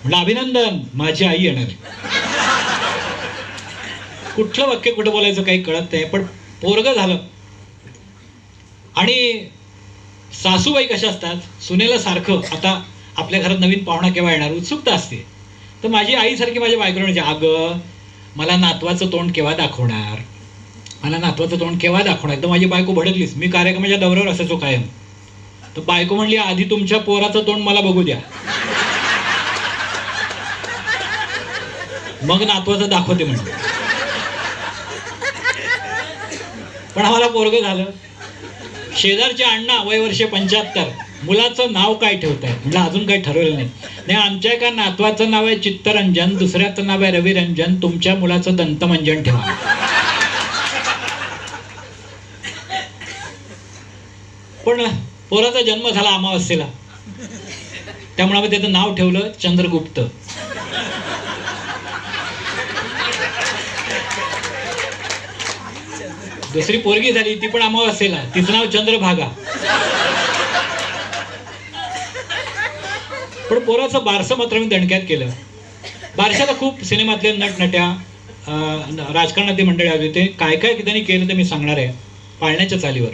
म्हटलं अभिनंदन, माझी आई येणार आहे. कुठलं वाक्य कुठं बोलायचं काही कळत नाही, पण पोरगं झालं. आणि सासूबाई कशा असतात, सुनेला सारखं आता आपल्या घरात नवीन पाहुणा केव्हा येणार उत्सुकता असते. तर माझी आईसारखी माझ्या बायकोला म्हणजे, अगं मला नातवाचं तोंड केव्हा दाखवणार, मला नातवाचं तोंड केव्हा दाखवणार. तर माझी बायको भडकलीच. मी कार्यक्रमाच्या दौऱ्यावर असायचो कायम. तर बायको म्हणली, आधी तुमच्या पोराचं तोंड मला बघू द्या, मग नातवाचं दाखवते म्हणते. पण आम्हाला पोरगं झालं. शेजारचे अण्णा वय वर्ष 75, मुलाचं नाव काय ठेवताय. म्हटलं अजून काही ठरवलं नाही. नाही, आमच्या एका नातवाचं नाव आहे चित्तरंजन, दुसऱ्याचं नाव आहे रविरंजन, तुमच्या मुलाचं दंतमंजन ठेवा. पण पोराचा जन्म झाला अमावस्येला, त्यामुळे आम्ही त्याचं नाव ठेवलं चंद्रगुप्त. दुसरी पोरगी झाली, ती पण अमावस्येला, तिचं नाव चंद्रभागा. पण पोराचं बारसं मात्र मी दणक्यात केलं. बारशाला खूप सिनेमातले नटनट्या, राजकारणातली मंडळी आली होते. काय काय त्यांनी केलं ते मी सांगणार आहे पाळण्याच्या चालीवर.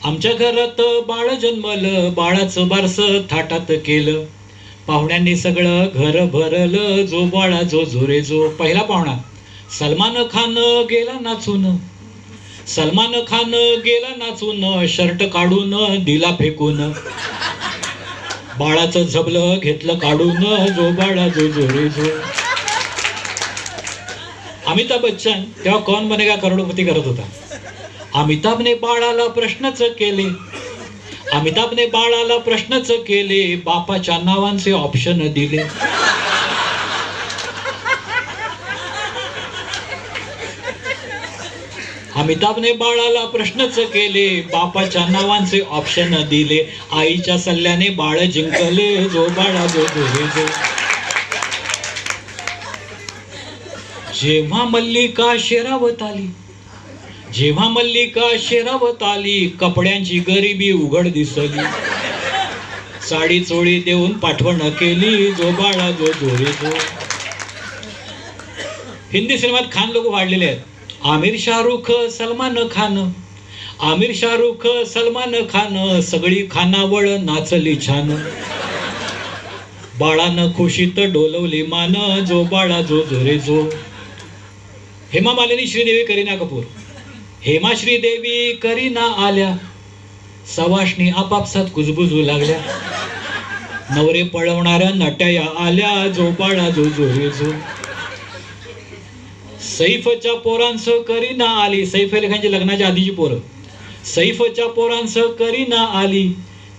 आमच्या घरात बाळ जन्मलं, बाळाचं बारसं थाटात केलं, पाहुण्यांनी सगळं घर भरलं, जो बाळा जो झोरे जो. पहिला पाहुणा सलमान खान गेला नाचून, सलमान खान गेला नाचून, शर्ट काढून दिला फेकून, बाळाचं झबलं घेतलं काढून, जो बाळा जो झोरे जो. अमिताभ बच्चन तेव्हा कौन बनेगा करोडपती करत होता. अमिताभने बाळाला प्रश्नच केले, अमिताभने बाळाला प्रश्नच केले, बापाच्या नावांचे ऑप्शन दिले. अमिताभने बाळाला प्रश्नच केले, बापाच्या नावांचे ऑप्शन दिले, आईच्या सल्ल्याने बाळ जिंकले, जो बाळा जो झोरे जो. जेव्हा मल्लिका शेरावत आली, जेव्हा मल्लिका शेरावत आली, कपड्यांची गरिबी उघड दिसली, साडी चोळी देऊन पाठवण केली, जो बाळा जो झोरे जो. हिंदी सिनेमात खान लोक वाढलेले आहेत. आमिर शाहरुख सलमान खान, आमिर शाहरुख सलमान खान, सगळी खानावळ नाचली छान, बाळानं खुशीत डोलवली मान, जो बाळा जो झोरे जो. हेमा मालिनी श्रीदेवी करीना कपूर. हेमा श्रीदेवी करीना आल्या, सवाष्णी आपापसात कुजबुजू लागल्या, नवरे पळवणाऱ्या नट्या आल्या, जो बाळा जो झोरे जो. सैफच्या पोरांसह करीना आली, सैफ अली खानची लग्नाच्या आधीची पोरं. सैफच्या पोरांसह करीना आली,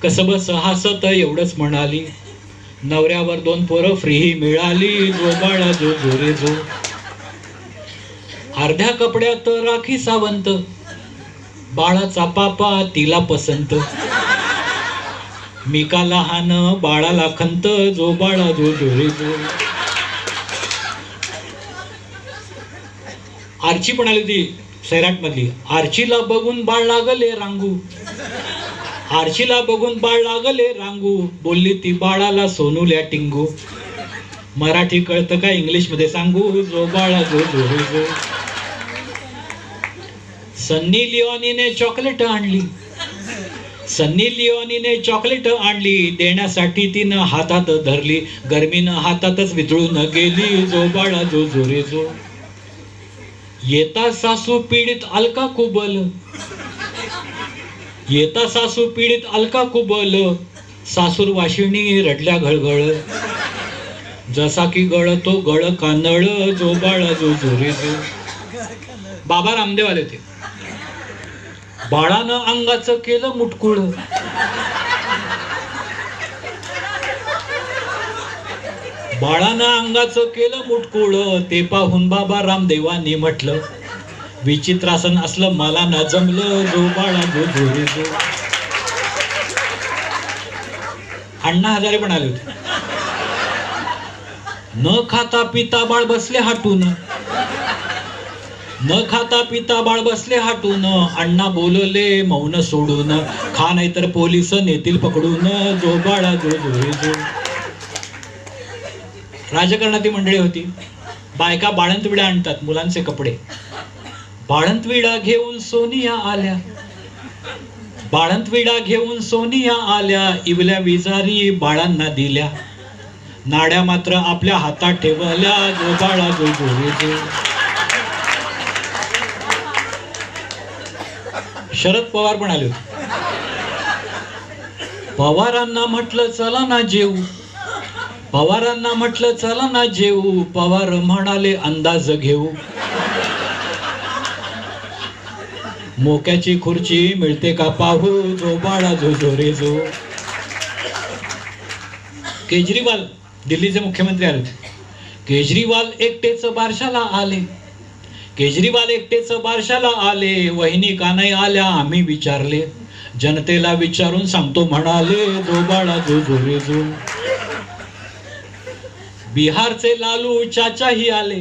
कसबस हसत एवढंच म्हणाली, नवऱ्यावर 2 पोरं फ्री मिळाली, जो बाळा जो झोरे जो. अर्ध्या कपड्यात राखी सावंत, बाळाचा पापा तिला पसंत, मिका लहान बाळाला खंत, जो बाळा जो झोरे जो. आर्ची पण आली होती सैराट मधली. आर्चीला बघून बाळ लागले रांगू, आर्चीला बघून बाळ लागले रांगू, बोलली ती बाळाला सोनूल्या टिंगू, मराठी कळतं का इंग्लिश मध्ये सांगू, जो बाळा जो झोरे जो. सन्नी लिओनीने चॉकलेट आणली, सन्नी लिओनीने चॉकलेट आणली, देण्यासाठी तिनं हातात धरली, गर्मीनं हातातच वितळून गेली, जो बाळा जो झोरे जो. येता सासू पीडित अलका कुबल, येता सासू पीडित अलका कुबल, सासूर वाशिणी रडल्या घळघळ, जसा की गळतो गळ कानळ, जो बाळा जो झोरे जो. बाबा रामदेव आले होते. बाळानं अंगाचं केलं मुटकुळ, बाळानं अंगाचं केलं मुटकुळ, ते पाहून बाबा रामदेवांनी म्हटलं, विचित्रासन असलं मला न जमलं, जो बाळा जो झोरे जो. अण्णा हजारे पण आले होते. न खाता पिता बाळ बसले हाटून, न खाता पिता बाळ बसले हाटून, अण्णा बोलले मौन सोडून, खा नाहीतर पोलिस नेतील पकडून, जो बाळा जो झोरे जो. राजकारणातील मंडळी होती. बायका बाळंतविडा आणतात, मुलांचे कपडे. बाळंतविडा घेऊन सोनिया आल्या, बाळंतविडा घेऊन सोनिया आल्या, इवल्या विजारी बाळांना दिल्या, नाड्या मात्र आपल्या हातात ठेवल्या, जो बाळा जो जोरे जो. शरद पवार पण आले होते. पवारांना म्हटलं चला ना जेऊ, पवारांना म्हटलं चला ना जेऊ, पवार म्हणाले अंदाज घेऊ, मोक्याची खुर्ची मिळते का पाहू, जो बाळा जो जोरे जो. केजरीवाल दिल्लीचे मुख्यमंत्री आले होते. केजरीवाल एकटेच बारशाला आले, केजरीवाल एकटेच बारशाला आले, वहिनी का नाही आल्या आम्ही विचारले, जनतेला विचारून सांगतो म्हणाले, जो बाळा जो जोरे जो. बिहारचे लालू चाचाही आले,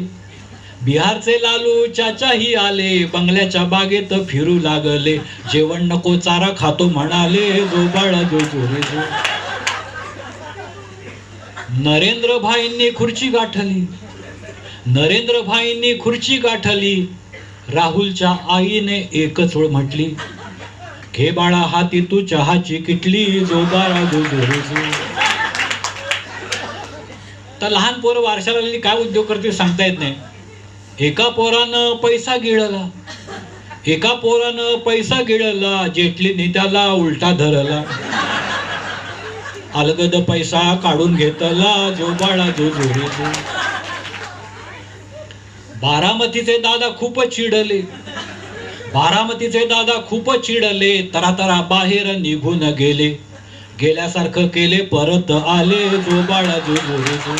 बिहारचे लालू चाचाही आले, बंगल्याच्या बागेत फिरू लागले, जेवण नको चारा खातो म्हणाले, जो बाळा जो जोरे जो. नरेंद्र भाईंनी खुर्ची गाठली, नरेंद्र भाईंनी खुर्ची गाठली, राहुलच्या आईने एकच वेळ म्हटली, घे बाळा हाती तू चहाची किटली, जो बाळा जो जोरे जो. तर लहान पोरं वारशाला आलेली काय उद्योग करतील सांगता येत नाही. एका पोरानं पैसा गिळला, एका पोरानं पैसा गिळला, जेटलीने त्याला उलटा धरला, अलगद पैसा काढून घेतला, जो बाळा जो जोरे जो. बारामतीचे दादा खूपच चिडले, बारामतीचे दादा खूपच चिडले, तरातरा बाहेर निघून गेले, गेल्यासारखं केले परत आले, जो बाळा जो जोरे जो.